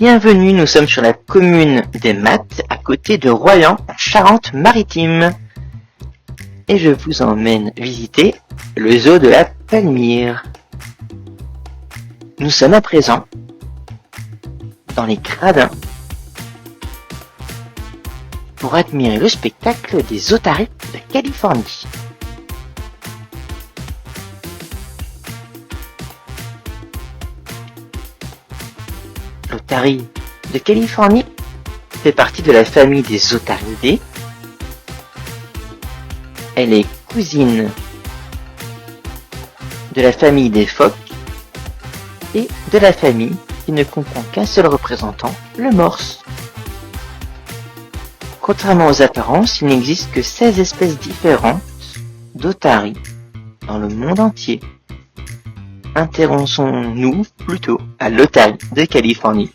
Bienvenue, nous sommes sur la commune des Mattes, à côté de Royan, en Charente-Maritime. Et je vous emmène visiter le zoo de la Palmyre. Nous sommes à présent dans les gradins pour admirer le spectacle des otaries de Californie. L'otarie de Californie fait partie de la famille des Otaridés. Elle est cousine de la famille des phoques et de la famille qui ne comprend qu'un seul représentant, le morse. Contrairement aux apparences, il n'existe que 16 espèces différentes d'otaries dans le monde entier. Intéressons-nous plutôt à l'otarie de Californie,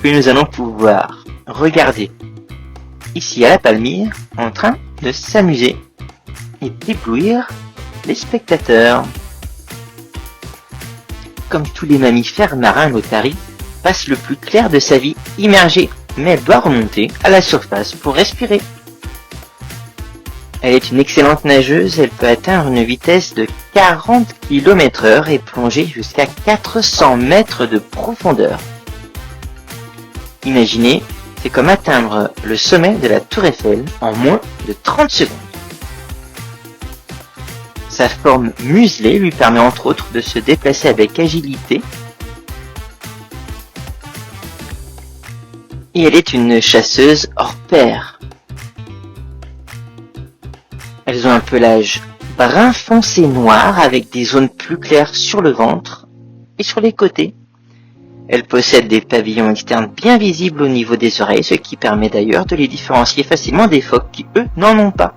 que nous allons pouvoir regarder ici à la Palmyre en train de s'amuser et d'éblouir les spectateurs. Comme tous les mammifères marins, l'otarie passe le plus clair de sa vie immergée, mais elle doit remonter à la surface pour respirer. Elle est une excellente nageuse, elle peut atteindre une vitesse de 40 km/h et plonger jusqu'à 400 mètres de profondeur. Imaginez, c'est comme atteindre le sommet de la Tour Eiffel en moins de 30 secondes. Sa forme muselée lui permet entre autres de se déplacer avec agilité. Et elle est une chasseuse hors pair. Elles ont un pelage brun foncé noir avec des zones plus claires sur le ventre et sur les côtés. Elles possèdent des pavillons externes bien visibles au niveau des oreilles, ce qui permet d'ailleurs de les différencier facilement des phoques qui, eux, n'en ont pas.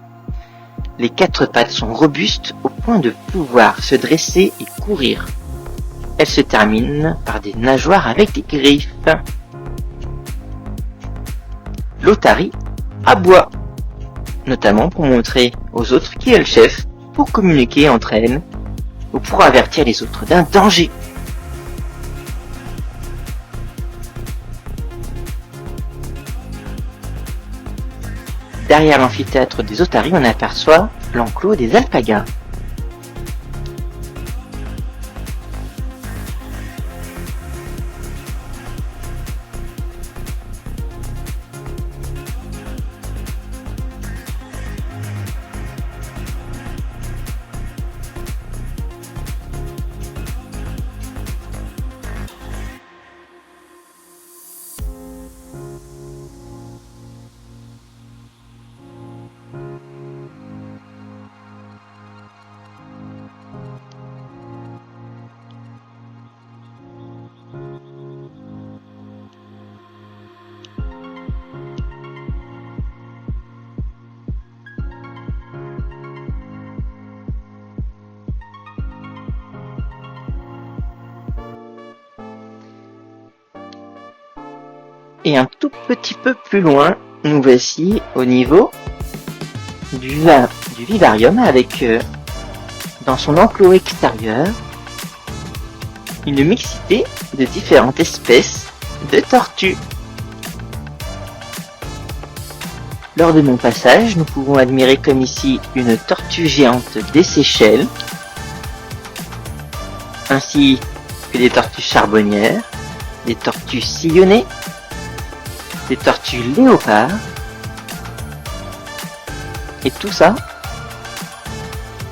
Les quatre pattes sont robustes au point de pouvoir se dresser et courir. Elles se terminent par des nageoires avec des griffes. L'otarie aboie, notamment pour montrer aux autres qui est le chef, pour communiquer entre elles ou pour avertir les autres d'un danger. Derrière l'amphithéâtre des otaries, on aperçoit l'enclos des alpagas. Et un tout petit peu plus loin, nous voici au niveau du vivarium avec, dans son enclos extérieur, une mixité de différentes espèces de tortues. Lors de mon passage, nous pouvons admirer comme ici une tortue géante des Seychelles, ainsi que des tortues charbonnières, des tortues sillonnées, des tortues léopards, et tout ça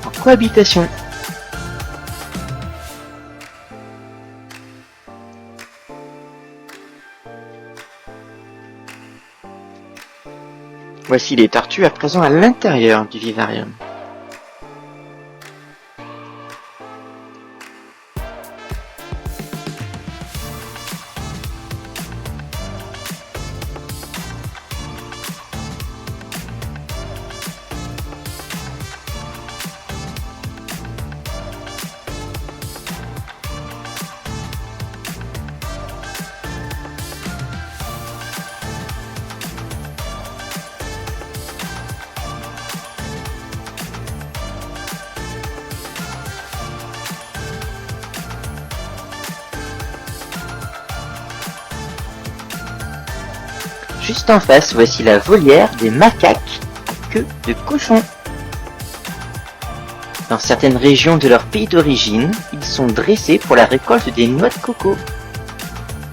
en cohabitation. Voici les tortues à présent à l'intérieur du vivarium. Juste en face, voici la volière des macaques à queue de cochon. Dans certaines régions de leur pays d'origine, ils sont dressés pour la récolte des noix de coco.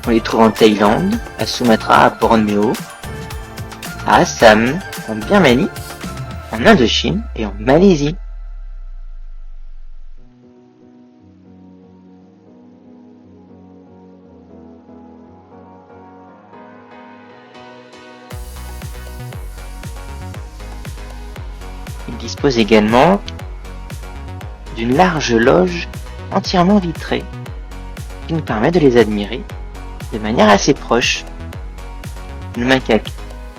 On les trouve en Thaïlande, à Sumatra, à Bornéo, à Assam, en Birmanie, en Indochine et en Malaisie. Ils disposent également d'une large loge entièrement vitrée qui nous permet de les admirer de manière assez proche. Le macaque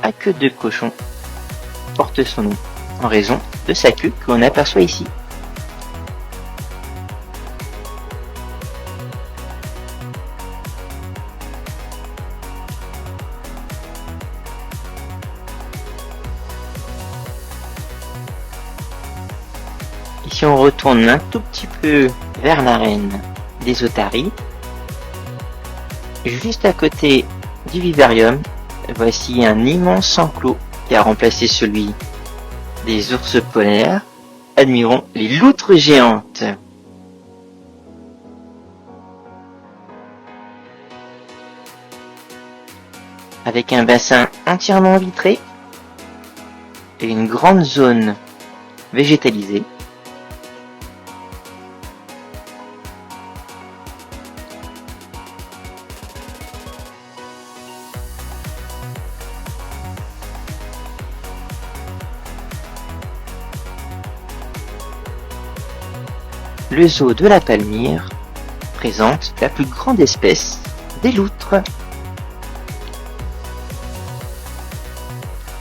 à queue de cochon porte son nom en raison de sa queue que l'on aperçoit ici. Si on retourne un tout petit peu vers l'arène des otaries, juste à côté du vivarium, voici un immense enclos qui a remplacé celui des ours polaires. Admirons les loutres géantes. Avec un bassin entièrement vitré et une grande zone végétalisée. Le zoo de la Palmyre présente la plus grande espèce des loutres.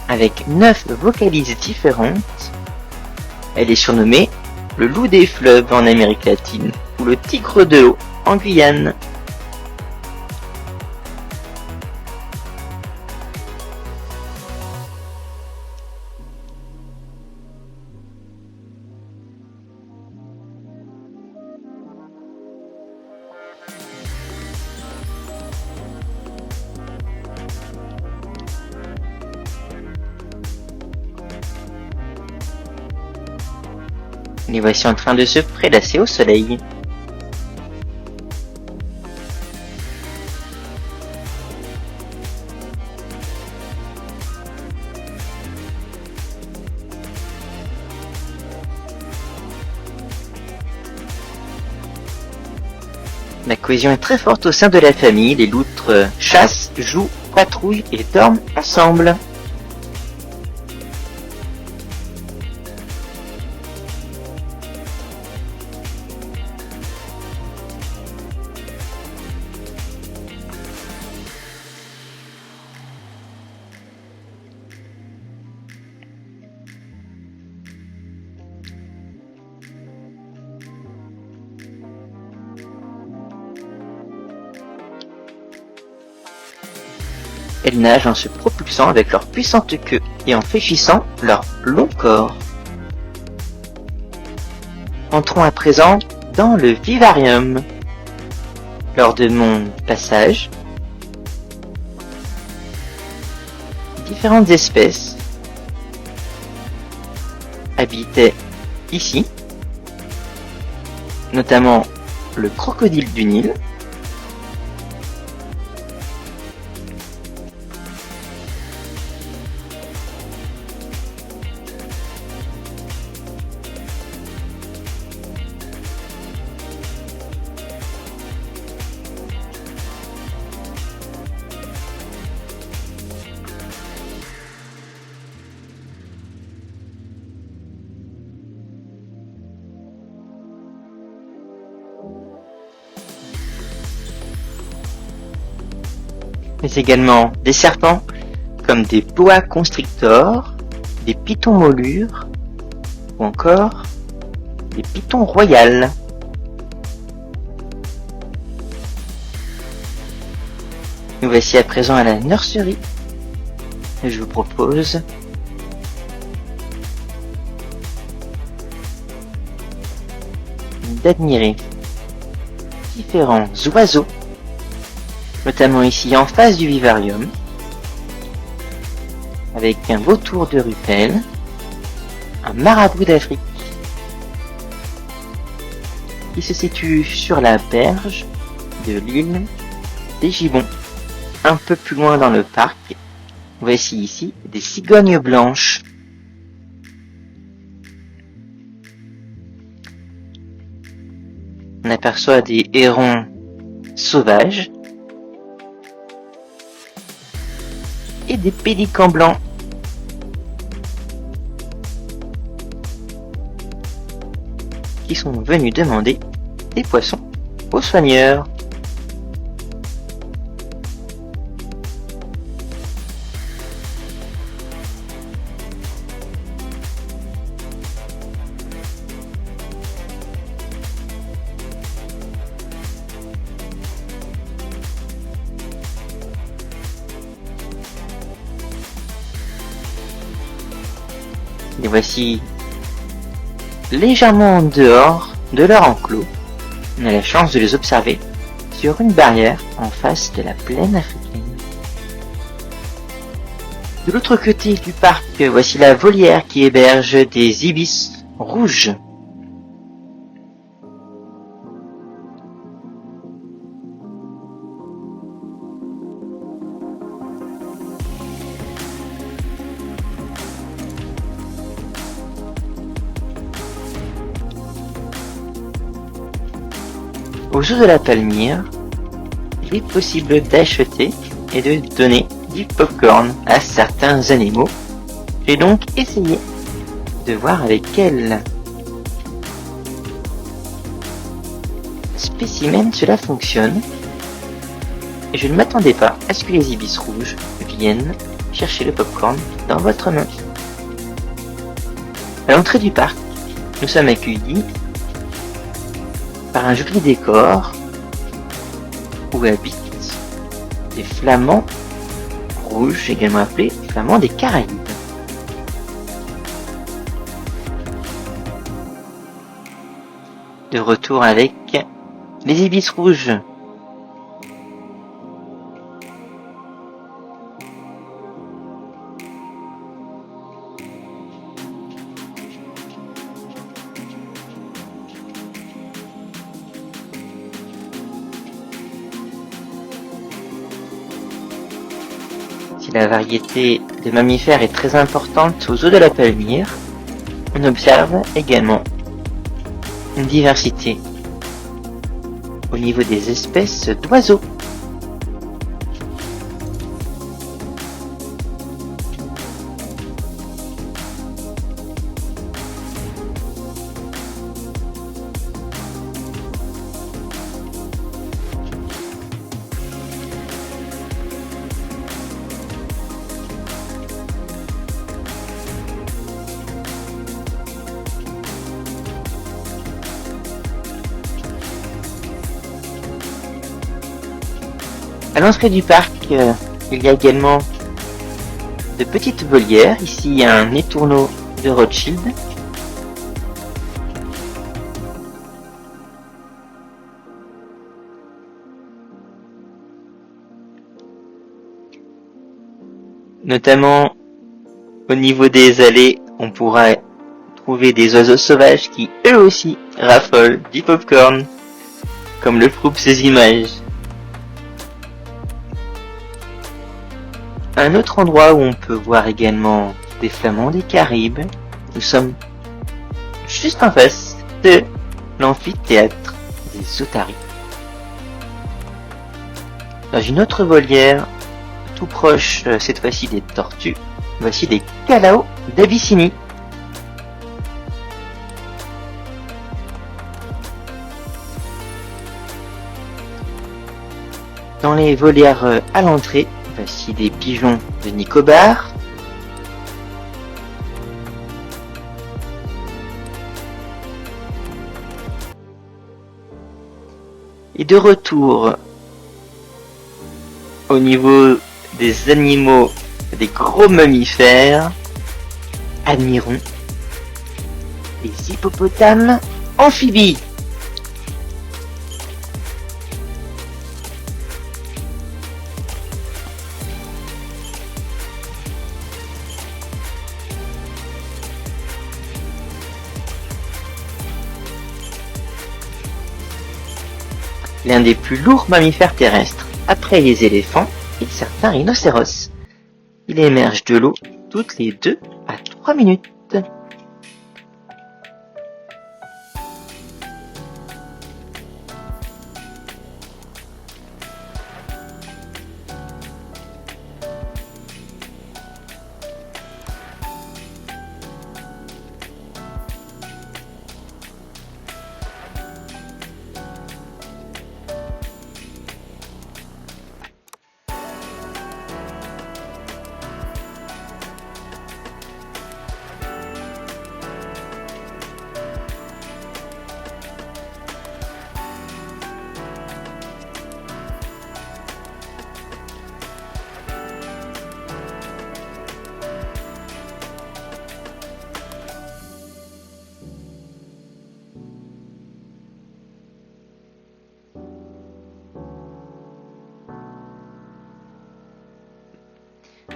Avec 9 vocalises différentes, elle est surnommée le loup des fleuves en Amérique latine ou le tigre de l'eau en Guyane. Les voici en train de se prélasser au soleil. La cohésion est très forte au sein de la famille. Les loutres chassent, jouent, patrouillent et dorment ensemble. Elles nagent en se propulsant avec leur puissante queue et en fléchissant leur long corps. Entrons à présent dans le vivarium. Lors de mon passage, différentes espèces habitaient ici, notamment le crocodile du Nil, mais également des serpents comme des boa constrictors, des pitons moulures ou encore des pitons royales. Nous voici à présent à la nurserie et je vous propose d'admirer différents oiseaux, notamment ici en face du vivarium. avec un vautour de Rupel, un marabout d'Afrique, qui se situe sur la berge de l'île des Gibbons. Un peu plus loin dans le parc, voici ici des cigognes blanches. On aperçoit des hérons sauvages et des pélicans blancs. Qui sont venus demander des poissons aux soigneurs. Et voici légèrement en dehors de leur enclos. On a la chance de les observer sur une barrière en face de la plaine africaine. De l'autre côté du parc, voici la volière qui héberge des ibis rouges. Au zoo de la Palmyre, il est possible d'acheter et de donner du popcorn à certains animaux. J'ai donc essayé de voir avec quel spécimen cela fonctionne. Et je ne m'attendais pas à ce que les ibis rouges viennent chercher le popcorn dans votre main. À l'entrée du parc, nous sommes accueillis par un joli décor où habitent des flamands rouges, également appelés flamands des Caraïbes. De retour avec les ibis rouges. Si la variété des mammifères est très importante aux zoo de la Palmyre, on observe également une diversité au niveau des espèces d'oiseaux. À l'entrée du parc, il y a également de petites volières. Ici, il y a un étourneau de Rothschild. Notamment, au niveau des allées, on pourra trouver des oiseaux sauvages qui, eux aussi, raffolent du popcorn, comme le prouvent ces images. Un autre endroit où on peut voir également des flamands des Caraïbes, nous sommes juste en face de l'amphithéâtre des Otaries. Dans une autre volière, tout proche cette fois-ci des tortues, voici des calaos d'Abyssinie. Dans les volières à l'entrée, voici des pigeons de Nicobar. Et de retour au niveau des animaux, des gros mammifères, admirons les hippopotames amphibies. l'un des plus lourds mammifères terrestres, après les éléphants et certains rhinocéros. Il émerge de l'eau toutes les 2 à 3 minutes.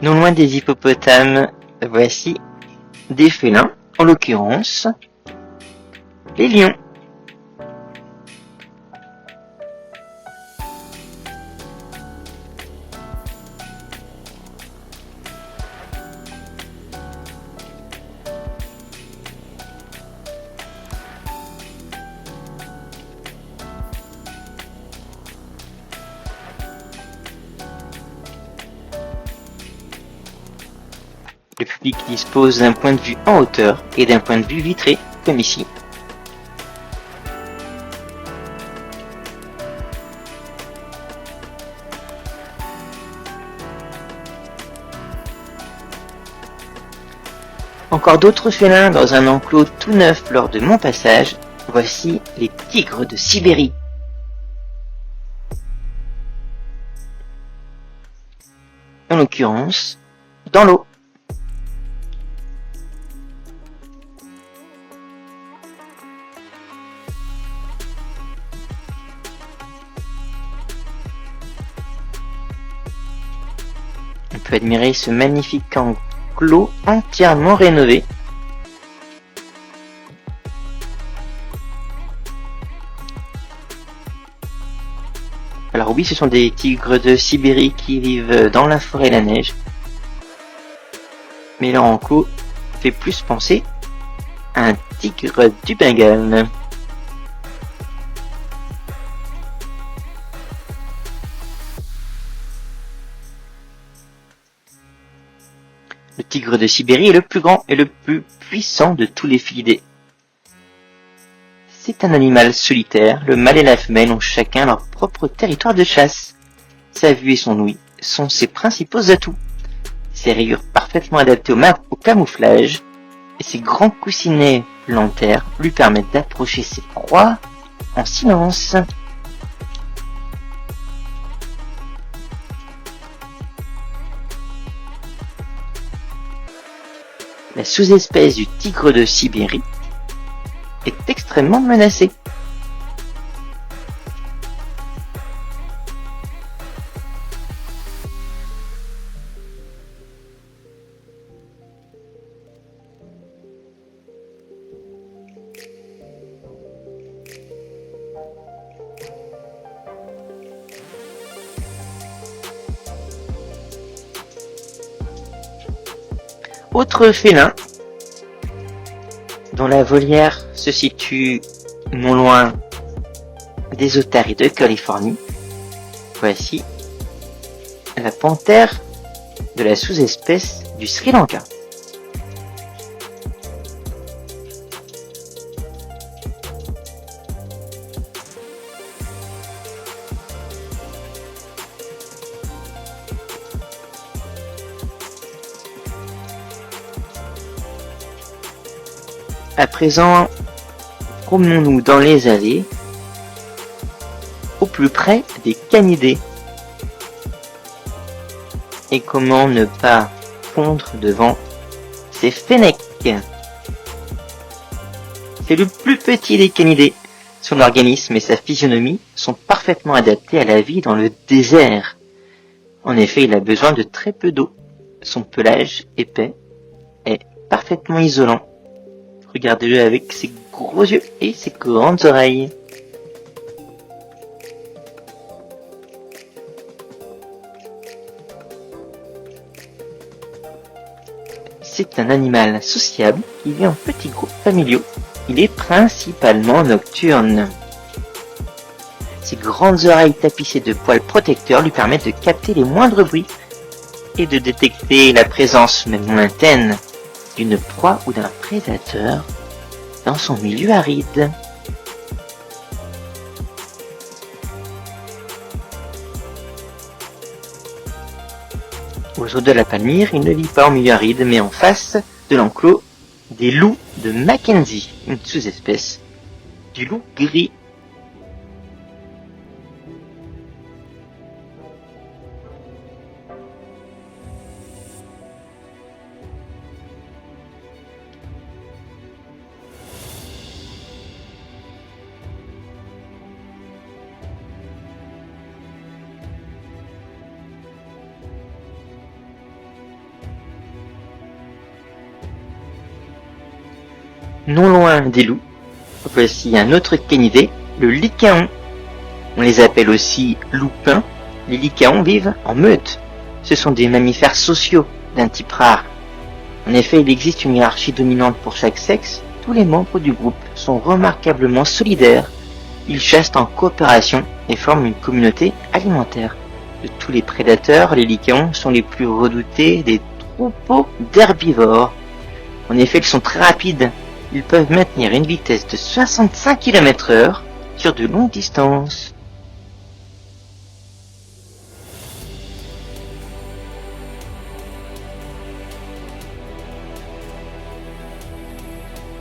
Non loin des hippopotames, voici des félins, en l'occurrence les lions. Le public dispose d'un point de vue en hauteur et d'un point de vue vitré, comme ici. Encore d'autres félins dans un enclos tout neuf lors de mon passage. Voici les tigres de Sibérie. En l'occurrence, dans l'eau. On peut admirer ce magnifique enclos entièrement rénové. Alors oui, ce sont des tigres de Sibérie qui vivent dans la forêt et la neige. Mais leur enclos fait plus penser à un tigre du Bengale. Le tigre de Sibérie est le plus grand et le plus puissant de tous les félidés. C'est un animal solitaire, le mâle et la femelle ont chacun leur propre territoire de chasse. Sa vue et son ouïe sont ses principaux atouts. Ses rayures parfaitement adaptées au camouflage et ses grands coussinets plantaires lui permettent d'approcher ses proies en silence. La sous-espèce du tigre de Sibérie est extrêmement menacée. Autre félin dont la volière se situe non loin des otaries de Californie. Voici la panthère de la sous-espèce du Sri Lanka. À présent, promenons-nous dans les allées, au plus près des canidés. Et comment ne pas fondre devant ces fennecs? C'est le plus petit des canidés. Son organisme et sa physionomie sont parfaitement adaptés à la vie dans le désert. En effet, il a besoin de très peu d'eau. Son pelage épais est parfaitement isolant. Regardez-le avec ses gros yeux et ses grandes oreilles. C'est un animal sociable qui vit en petits groupes familiaux. Il est principalement nocturne. Ses grandes oreilles tapissées de poils protecteurs lui permettent de capter les moindres bruits et de détecter la présence même lointaine d'une proie ou d'un prédateur dans son milieu aride. Oiseau de la Palmyre, il ne vit pas en milieu aride, mais en face de l'enclos des loups de Mackenzie, une sous-espèce du loup gris. Non loin des loups, voici un autre canidé, le lycaon. On les appelle aussi loupins. Les lycaons vivent en meute. Ce sont des mammifères sociaux d'un type rare. En effet, il existe une hiérarchie dominante pour chaque sexe. Tous les membres du groupe sont remarquablement solidaires. Ils chassent en coopération et forment une communauté alimentaire. De tous les prédateurs, les lycaons sont les plus redoutés des troupeaux d'herbivores. En effet, ils sont très rapides. Ils peuvent maintenir une vitesse de 65 km/h sur de longues distances.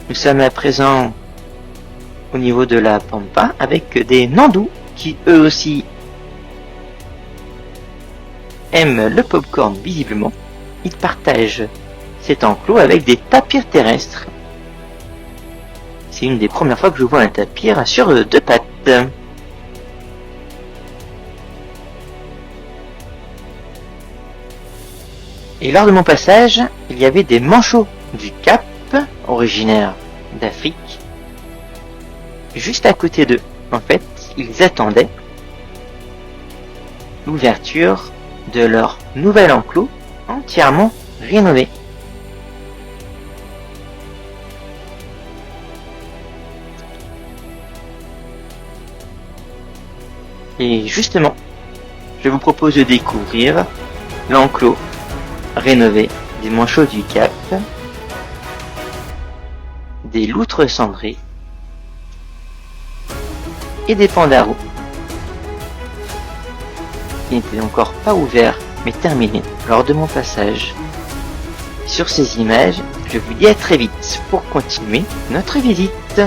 Nous sommes à présent au niveau de la pampa avec des nandous qui eux aussi aiment le popcorn visiblement. Ils partagent cet enclos avec des tapirs terrestres. C'est une des premières fois que je vois un tapir sur deux pattes. Et lors de mon passage, il y avait des manchots du Cap, originaires d'Afrique, juste à côté d'eux. En fait, ils attendaient l'ouverture de leur nouvel enclos entièrement rénové. Et justement, je vous propose de découvrir l'enclos rénové des manchots du Cap, des loutres cendrées et des pandarous, qui n'étaient encore pas ouverts mais terminés lors de mon passage. Sur ces images, je vous dis à très vite pour continuer notre visite.